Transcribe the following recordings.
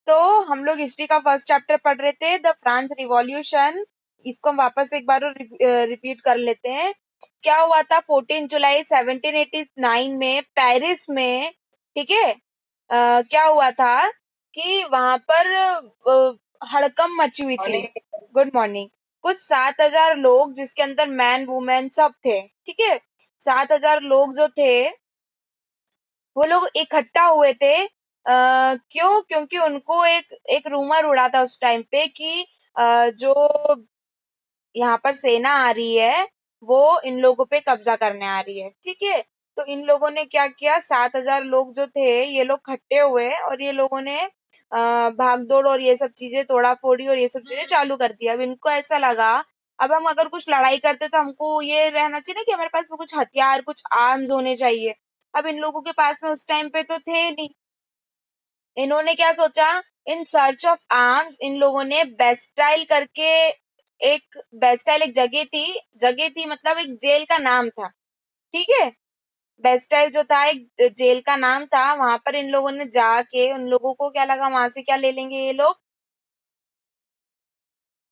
तो हम लोग हिस्ट्री का फर्स्ट चैप्टर पढ़ रहे थे, द फ्रांस रिवॉल्यूशन। इसको हम वापस एक बार रिपीट कर लेते हैं। क्या हुआ था 14 जुलाई 1789 में पेरिस में, ठीक है। क्या हुआ था कि वहां पर हड़कंप मची हुई थी। Good morning. कुछ 7,000 लोग, जिसके अंदर मैन वुमेन सब थे, ठीक है। 7,000 लोग जो थे, वो लोग इकट्ठा हुए थे। क्यों? क्योंकि उनको एक एक रूमर उड़ा था उस टाइम पे कि जो यहाँ पर सेना आ रही है, वो इन लोगों पे कब्जा करने आ रही है, ठीक है। तो इन लोगों ने क्या किया, 7,000 लोग जो थे, ये लोग इकट्ठे हुए और ये लोगों ने भाग दौड़ और ये सब चीजें, तोड़ा फोड़ी और ये सब चीजें चालू कर दी। अब इनको ऐसा लगा, अब हम अगर कुछ लड़ाई करते तो हमको ये रहना चाहिए ना कि हमारे पास में कुछ हथियार, कुछ आर्म्स होने चाहिए। अब इन लोगों के पास में उस टाइम पे तो थे नहीं। इन्होंने क्या सोचा, इन सर्च ऑफ आर्म्स इन लोगों ने बेस्टाइल करके, एक बेस्टाइल एक जगह थी मतलब एक जेल का नाम था, ठीक है। बेस्टाइल जो था एक जेल का नाम था, वहां पर इन लोगों ने जाके, उन लोगों को क्या लगा वहां से क्या ले लेंगे ये लोग,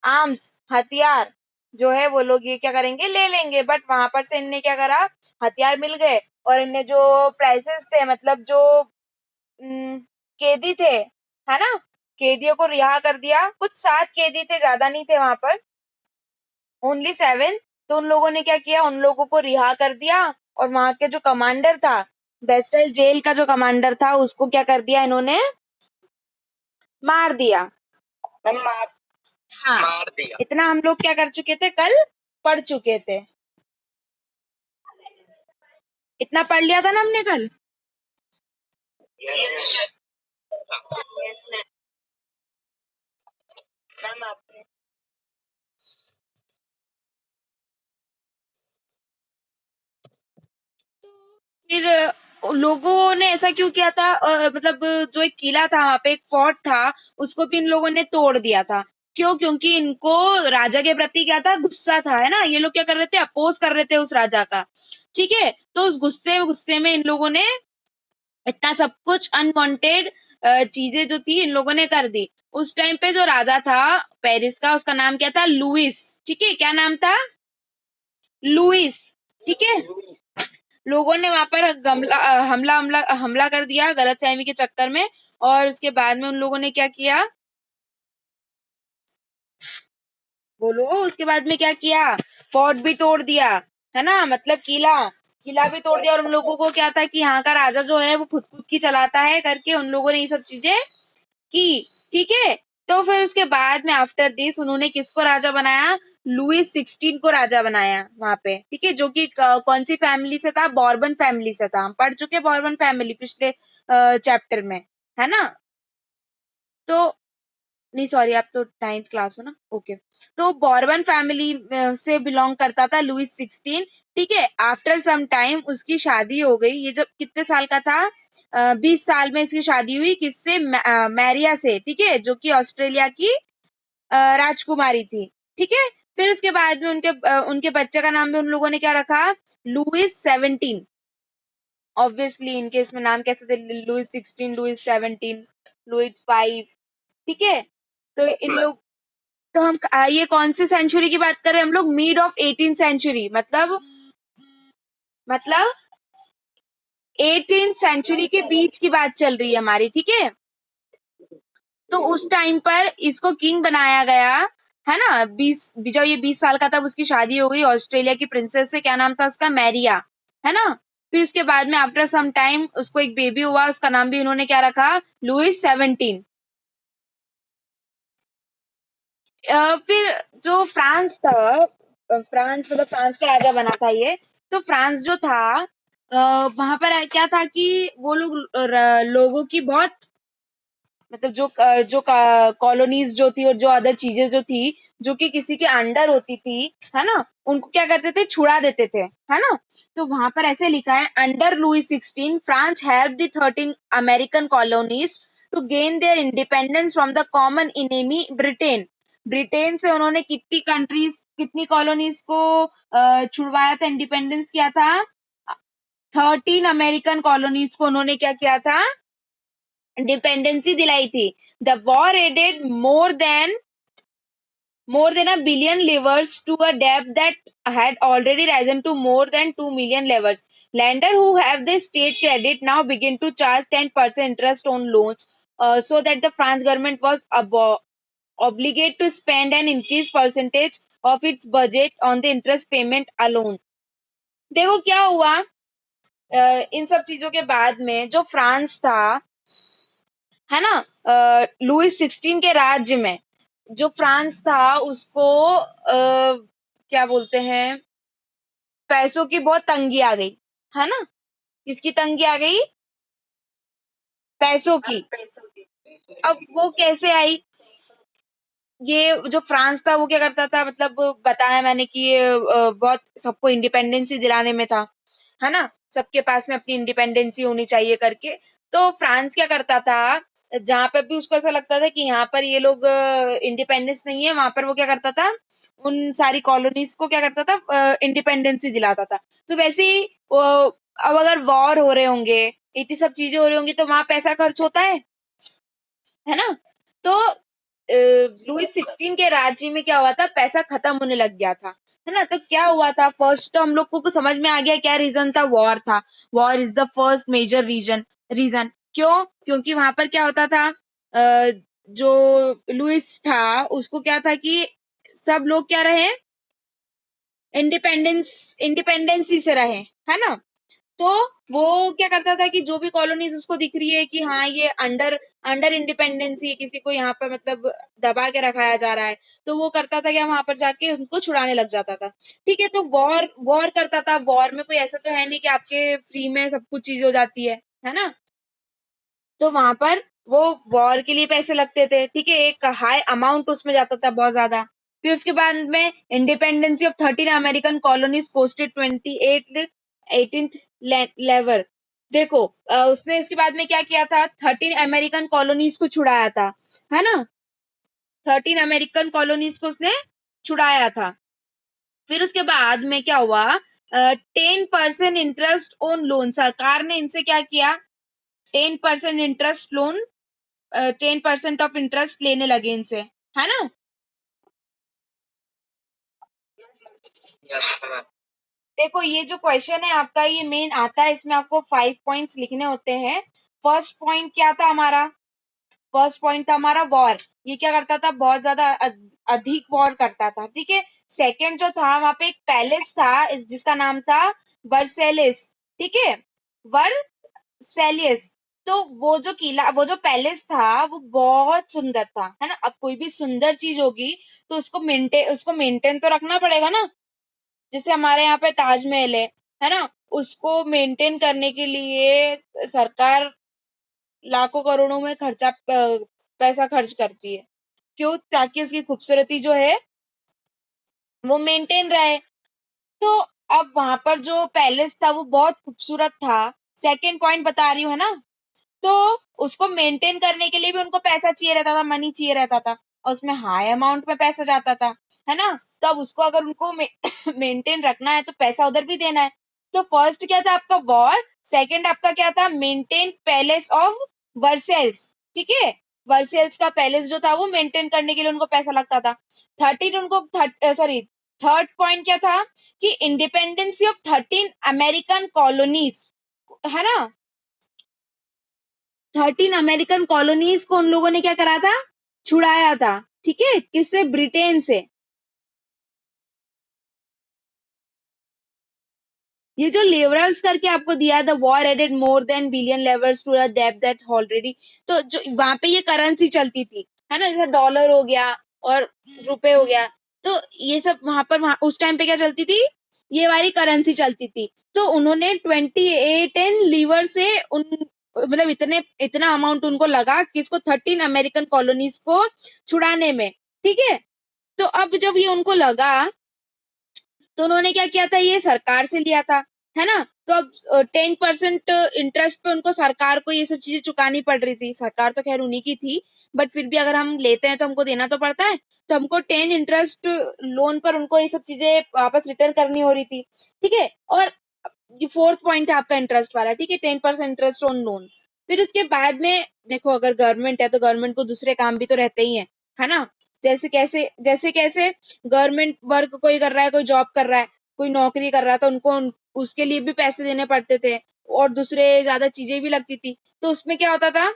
आर्म्स, हथियार जो है वो लोग ये क्या करेंगे, ले लेंगे। बट वहां पर से इनने क्या करा, हथियार मिल गए और इनने जो प्राइजेस थे, मतलब जो उम, कैदी थे, है ना, कैदियों को रिहा कर दिया। कुछ 7 कैदी थे, ज्यादा नहीं थे वहां पर, ओनली 7। तो उन लोगों ने क्या किया, उन लोगों को रिहा कर दिया और वहां के जो कमांडर था, बेस्टाइल जेल का जो कमांडर था, उसको क्या कर दिया इन्होंने, मार दिया। हाँ, मार दिया। इतना हम लोग क्या कर चुके थे, कल पढ़ चुके थे। इतना पढ़ लिया था ना हमने कल। फिर लोगों ने ऐसा क्यों किया था, मतलब जो एक किला था वहां पे, एक फोर्ट था, उसको भी इन लोगों ने तोड़ दिया था। क्यों? क्योंकि इनको राजा के प्रति क्या था, गुस्सा था, है ना। ये लोग क्या कर रहे थे, अपोज कर रहे थे उस राजा का, ठीक है। तो उस गुस्से गुस्से में इन लोगों ने इतना सब कुछ अनवांटेड चीजें जो थी इन लोगों ने कर दी। उस टाइम पे जो राजा था पेरिस का, उसका नाम क्या था, लुइस, ठीक है। क्या नाम था, लुइस, ठीक है। लोगों ने वहां पर हमला हमला हमला कर दिया गलतफहमी के चक्कर में। और उसके बाद में उन लोगों ने क्या किया, बोलो, उसके बाद में क्या किया, फोर्ट भी तोड़ दिया, है ना, मतलब किला किला भी तोड़ दिया। और उन लोगों को क्या था कि यहाँ का राजा जो है वो खुद खुद की चलाता है करके उन लोगों ने ये सब चीजें की, ठीक है। तो फिर उसके बाद में आफ्टर दिस उन्होंने किसको राजा बनाया, लुइस 16 को राजा बनाया वहां पे, ठीक है। जो कि कौन सी फैमिली से था, बॉर्बन फैमिली से था। हम पढ़ चुके बॉर्बन फैमिली पिछले चैप्टर में, है ना। तो नहीं, सॉरी, आप तो 9th क्लास हो ना, ओके। तो बॉर्बन फैमिली से बिलोंग करता था लुइस 16, ठीक है। आफ्टर सम टाइम उसकी शादी हो गई। ये जब कितने साल का था, 20 साल में इसकी शादी हुई, किससे, मैरिया से, ठीक है, जो कि ऑस्ट्रेलिया की राजकुमारी थी, ठीक है। फिर उसके बाद में उनके बच्चे का नाम भी उन लोगों ने क्या रखा, लुइस 17। ऑब्वियसली इनके इसमें नाम कैसे थे, लुइस 16, लुइस 17, लुइस 5, ठीक है। तो इन लोग, तो हम ये कौन से सेंचुरी की बात कर रहे हैं हम लोग, मिड ऑफ 18th सेंचुरी, मतलब 18th सेंचुरी के बीच की बात चल रही है हमारी, ठीक है। तो उस टाइम पर इसको किंग बनाया गया, है ना। जब ये 20 साल का था, उसकी शादी हो गई ऑस्ट्रेलिया की प्रिंसेस से। क्या नाम था उसका, मैरिया, है ना। फिर उसके बाद में आफ्टर सम टाइम उसको एक बेबी हुआ, उसका नाम भी उन्होंने क्या रखा, लुइस 17। फिर जो फ्रांस था, फ्रांस मतलब फ्रांस का राजा बना था ये। तो फ्रांस जो था, वहां पर क्या था कि वो लोग लोगों की बहुत, मतलब जो कॉलोनीज जो थी और जो अदर चीजें जो थी, जो कि किसी के अंडर होती थी, है ना, उनको क्या करते थे, छुड़ा देते थे, है ना। तो वहां पर ऐसे लिखा है, under Louis 16 France help the 13 American colonies to gain their independence from the common enemy Britain. Britain से उन्होंने कितनी कॉलोनीज को छुड़वाया था, इंडिपेंडेंस किया था, 13 अमेरिकन कॉलोनीज को उन्होंने क्या किया था, इंडिपेंडेंसी दिलाई थी। The war added more than a billion livers to a debt that had already risen to more than 2 million livers. Lenders who have the state credit now begin to charge 10% interest on loans, so that the France government was obligated to spend an increased percentage of its budget on the interest payment alone. देखो क्या हुआ, इन सब चीजों के बाद में जो France था, है ना, लुइस 16 के राज्य में जो फ्रांस था उसको क्या बोलते हैं, पैसों की बहुत तंगी आ गई, है ना। किसकी तंगी आ गई? पैसों की। अब वो कैसे आई? ये जो फ्रांस था वो क्या करता था, मतलब बताया मैंने कि ये बहुत सबको इंडिपेंडेंसी दिलाने में था, है ना, सबके पास में अपनी इंडिपेंडेंसी होनी चाहिए करके। तो फ्रांस क्या करता था, जहां पे भी उसको ऐसा लगता था कि यहाँ पर ये लोग इंडिपेंडेंस नहीं है, वहां पर वो क्या करता था, उन सारी कॉलोनीज को क्या करता था, इंडिपेंडेंसी दिलाता था। तो वैसे ही अब अगर वॉर हो रहे होंगे, इतनी सब चीजें हो रही होंगी, तो वहां पैसा खर्च होता है ना। तो लुइस 16 के राज्य में क्या हुआ था, पैसा खत्म होने लग गया था, है ना। तो क्या हुआ था, फर्स्ट तो हम लोग को समझ में आ गया क्या रीजन था, वॉर था। War is the first major reason. क्यों? क्योंकि वहां पर क्या होता था, जो लुइस था उसको क्या था कि सब लोग क्या रहे, इंडिपेंडेंसी से रहे, है ना। तो वो क्या करता था कि जो भी कॉलोनीज उसको दिख रही है कि हाँ ये अंडर अंडर इंडिपेंडेंसी है, किसी को यहाँ पर मतलब दबा के रखाया जा रहा है, तो वो करता था कि वहां पर जाके उनको छुड़ाने लग जाता था। ठीक है, तो वॉर वॉर करता था। वॉर में कोई ऐसा तो है नहीं कि आपके फ्री में सब कुछ चीज हो जाती है ना। तो वहां पर वो वॉर के लिए पैसे लगते थे, ठीक है, एक हाई अमाउंट उसमें जाता था, बहुत ज्यादा। फिर उसके बाद में independency of 13 American colonies costed 28 18th livre. देखो उसने इसके बाद में क्या किया था, 13 अमेरिकन कॉलोनीज को छुड़ाया था, है ना। 13 अमेरिकन कॉलोनीज को उसने छुड़ाया था। फिर उसके बाद में क्या हुआ, 10% इंटरेस्ट ऑन लोन, सरकार ने इनसे क्या किया, 10% इंटरेस्ट लोन, 10% ऑफ इंटरेस्ट लेने लगे इनसे, है ना। देखो ये जो क्वेश्चन है आपका, ये मेन आता है, इसमें आपको 5 पॉइंट्स लिखने होते हैं। फर्स्ट पॉइंट क्या था हमारा, फर्स्ट पॉइंट था हमारा वॉर। ये क्या करता था, बहुत ज्यादा अधिक वॉर करता था, ठीक है। सेकंड जो था, वहां पे एक पैलेस था जिसका नाम था वर्सेलिस, ठीक है, वर्सेलियस। तो वो जो किला, वो जो पैलेस था वो बहुत सुंदर था, है ना। अब कोई भी सुंदर चीज होगी तो उसको मेंटेन तो रखना पड़ेगा ना। जैसे हमारे यहाँ पे ताजमहल है ना, उसको मेंटेन करने के लिए सरकार लाखों करोड़ों में पैसा खर्च करती है। क्यों? ताकि उसकी खूबसूरती जो है वो मेंटेन रहे। तो अब वहां पर जो पैलेस था वो बहुत खूबसूरत था। सेकंड पॉइंट बता रही हूँ, है ना। तो उसको मेंटेन करने के लिए भी उनको पैसा चाहिए रहता था, मनी चाहिए रहता था, और उसमें हाई अमाउंट में पैसा जाता था, है ना। तो अब उसको अगर उनको मेंटेन रखना है तो पैसा उधर भी देना है। तो फर्स्ट क्या था आपका, वॉर। सेकंड आपका क्या था, मेंटेन पैलेस ऑफ वर्सेल्स, ठीक है। वर्सेल्स का पैलेस जो था वो मेंटेन करने के लिए उनको पैसा लगता था। 13 उनको सॉरी, थर्ड पॉइंट क्या था कि इंडिपेंडेंसी ऑफ 13 अमेरिकन कॉलोनीज, है ना। 13 अमेरिकन कॉलोनीज को उन लोगों ने क्या करा था, छुड़ाया था, ठीक है, किससे, ब्रिटेन से। ये जो लेवरर्स करके आपको दिया है, the war added more than billion livres to the डेब्ट दैट ऑलरेडी। तो जो वहां पे ये करेंसी चलती थी, है ना, जैसे डॉलर हो गया और रुपए हो गया, तो ये सब वहां उस टाइम पे क्या चलती थी, ये वाली करेंसी चलती थी। तो उन्होंने 28 एंड लीवर से उन मतलब इतना अमाउंट उनको लगा किसको, 13 अमेरिकन कॉलोनीज को छुड़ाने में, ठीक है। तो अब जब ये उनको लगा तो उन्होंने क्या किया था, ये सरकार से लिया था, है ना। तो अब 10% इंटरेस्ट पे उनको सरकार को ये सब चीजें चुकानी पड़ रही थी। सरकार तो खैर उन्हीं की थी, बट फिर भी अगर हम लेते हैं तो हमको देना तो पड़ता है। तो हमको 10 इंटरेस्ट लोन पर उनको ये सब चीजें वापस रिटर्न करनी हो रही थी, ठीक है। और ये फोर्थ पॉइंट है आपका इंटरेस्ट वाला, ठीक है, 10% इंटरेस्ट ऑन लोन। फिर उसके बाद में देखो, अगर गवर्नमेंट है तो गवर्नमेंट को दूसरे काम भी तो रहते ही है ना। जैसे कैसे गवर्नमेंट वर्क कोई कर रहा है, कोई जॉब कर रहा है, कोई नौकरी कर रहा है, तो उसके लिए भी पैसे देने पड़ते थे और दूसरे ज्यादा चीजें भी लगती थी। तो उसमें क्या होता था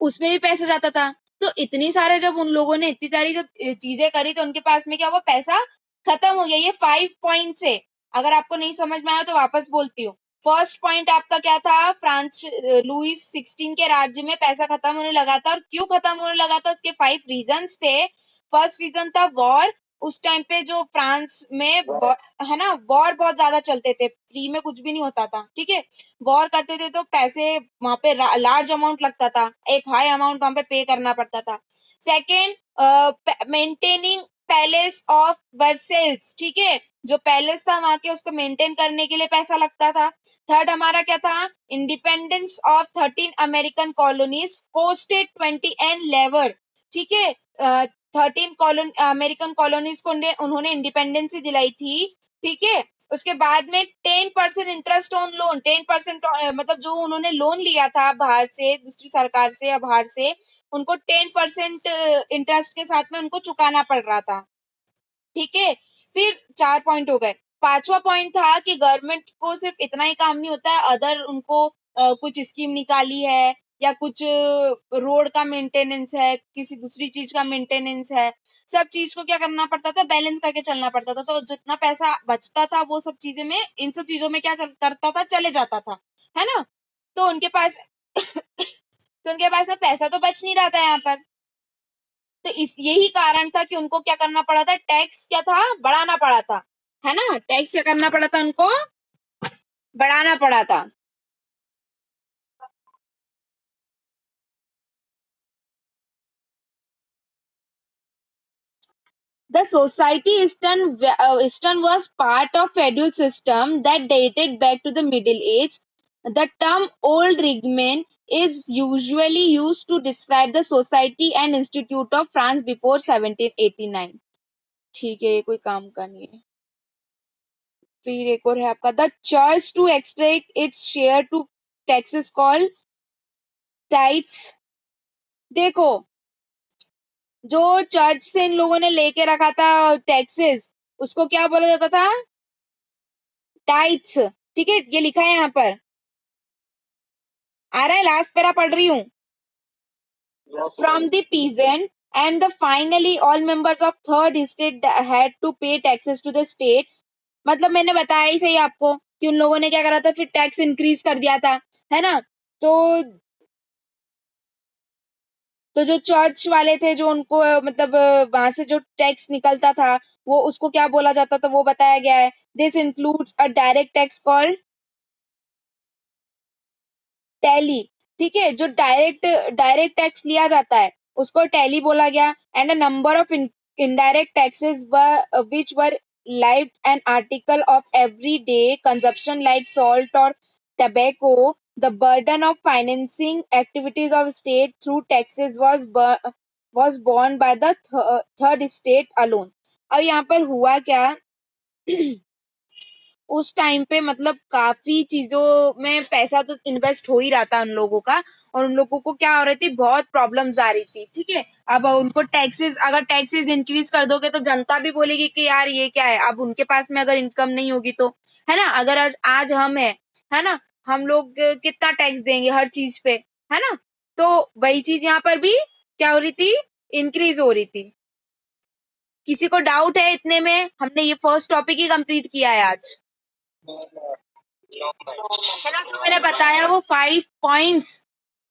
उसमें भी पैसा जाता था। तो इतनी सारे जब उन लोगों ने इतनी सारी जब चीजें करी, तो उनके पास में क्या हुआ, पैसा खत्म हो गया। ये 5 पॉइंट से, अगर आपको नहीं समझ में आया तो वापस बोलती हूँ। फर्स्ट पॉइंट आपका क्या था, फ्रांस लुइस 16 के राज्य में पैसा खत्म होने लगा था। और क्यों खत्म होने लगा था, उसके 5 रीजंस थे। फर्स्ट रीजन था वॉर। उस टाइम पे जो फ्रांस में है ना, वॉर बहुत ज्यादा चलते थे, फ्री में कुछ भी नहीं होता था, ठीक है। वॉर करते थे तो पैसे वहां पे लार्ज अमाउंट लगता था, एक हाई अमाउंट वहां पे पे करना पड़ता था। Second, maintaining palace of Versailles, ठीक है, जो पैलेस था वहां के, उसको मेंटेन करने के लिए पैसा लगता था। थर्ड हमारा क्या था, independence of 13 American colonies costed 20 and livre, ठीक है। 13 अमेरिकन कॉलोनीज को उन्होंने इंडिपेंडेंसी दिलाई थी, ठीक है। उसके बाद में 10% इंटरेस्ट ऑन लोन, 10% मतलब जो उन्होंने लोन लिया था बाहर से, दूसरी सरकार से या बाहर से, उनको 10% इंटरेस्ट के साथ में उनको चुकाना पड़ रहा था, ठीक है। फिर 4 पॉइंट हो गए। पांचवा पॉइंट था कि गवर्नमेंट को सिर्फ इतना ही काम नहीं होता है, अदर उनको कुछ स्कीम निकाली है, या कुछ रोड का मेंटेनेंस है, किसी दूसरी चीज का मेंटेनेंस है, सब चीज को क्या करना पड़ता था, बैलेंस करके चलना पड़ता था। तो जितना पैसा बचता था वो सब चीजें में, इन सब चीजों में क्या करता था, चले जाता था, है ना। तो उनके पास तो उनके पास में पैसा तो बच नहीं रहा था यहाँ पर। तो इस यही कारण था कि उनको क्या करना पड़ा था, टैक्स क्या था, बढ़ाना पड़ा था, है ना। टैक्स क्या करना पड़ा था, उनको बढ़ाना पड़ा था। The society Eastern was part of feudal system that dated back to the Middle Age. The term old regime is usually used to describe the society and institute of France before 1789. ठीक है, ये कोई काम का नहीं है। फिर एक और है आपका, the church to extract its share to taxes called tithes. देखो, जो चर्च से इन लोगों ने लेके रखा था टैक्सेस, उसको क्या बोला जाता था, टाइट्स, ठीक है। ये लिखा है यहाँ पर, आ रहा है, लास्ट पैरा पढ़ रही हूँ। From the peasant and the finally all members of third state had to pay taxes to the state. मतलब मैंने बताया ही सही आपको कि उन लोगों ने क्या करा था, फिर टैक्स इंक्रीज कर दिया था, है ना। तो तो जो चर्च वाले थे, जो उनको मतलब वहां से जो टैक्स निकलता था, वो उसको क्या बोला जाता था, वो बताया गया है। This includes a direct tax called tally, ठीक है। जो डायरेक्ट डायरेक्ट टैक्स लिया जाता है उसको टैली बोला गया। And a number of indirect taxes which were live an article of everyday consumption like salt or tobacco. The burden of financing activities of state through taxes was borne by the third state alone. अब यहाँ पर हुआ क्या, उस time पे मतलब काफी चीजों में पैसा तो इन्वेस्ट हो ही रहा था उन लोगों का, और उन लोगों को क्या हो रही थी, बहुत प्रॉब्लम्स आ रही थी, ठीक है। अब उनको टैक्सेस, अगर टैक्सेस इंक्रीज कर दोगे तो जनता भी बोलेगी कि यार ये क्या है। अब उनके पास में अगर इनकम नहीं होगी तो, है ना। अगर आज हम है ना, हम लोग कितना टैक्स देंगे हर चीज पे, है ना। तो वही चीज यहाँ पर भी क्या हो रही थी, इंक्रीज हो रही थी। किसी को डाउट है इतने में, हमने ये फर्स्ट टॉपिक ही कंप्लीट किया है आज, है ना। जो मैंने बताया वो 5 पॉइंट्स,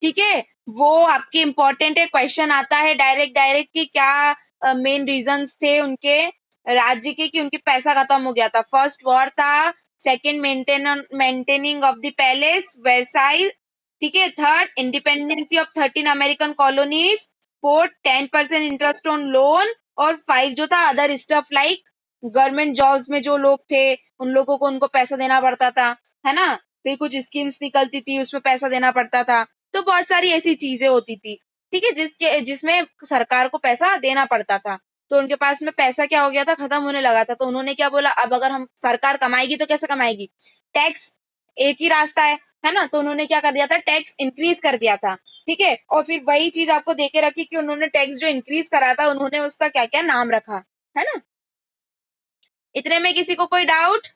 ठीक है, वो आपके इम्पोर्टेंट है। क्वेश्चन आता है डायरेक्ट डायरेक्ट कि क्या मेन रीजंस थे उनके राज्य के कि उनके पैसा खत्म हो गया था। फर्स्ट वॉर था, second maintaining of the palace Versailles, ठीक है। Third, independency of 13 American colonies. Fourth, 10% interest on loan. और 5 जो था, other stuff like government jobs में जो लोग थे उन लोगों को उनको पैसा देना पड़ता था, है ना। फिर कुछ स्कीम्स निकलती थी, उसमें पैसा देना पड़ता था। तो बहुत सारी ऐसी चीजें होती थी, ठीक है, जिसमें सरकार को पैसा देना पड़ता था। तो उनके पास में पैसा क्या हो गया था, खत्म होने लगा था। तो उन्होंने क्या बोला, अब अगर हम सरकार कमाएगी तो कैसे कमाएगी, टैक्स एक ही रास्ता है ना, तो उन्होंने क्या कर दिया था, टैक्स इंक्रीज कर दिया था। ठीक है, और फिर वही चीज आपको देके रखी कि उन्होंने टैक्स जो इंक्रीज करा था, उन्होंने उसका क्या क्या नाम रखा, है ना। इतने में किसी को कोई डाउट?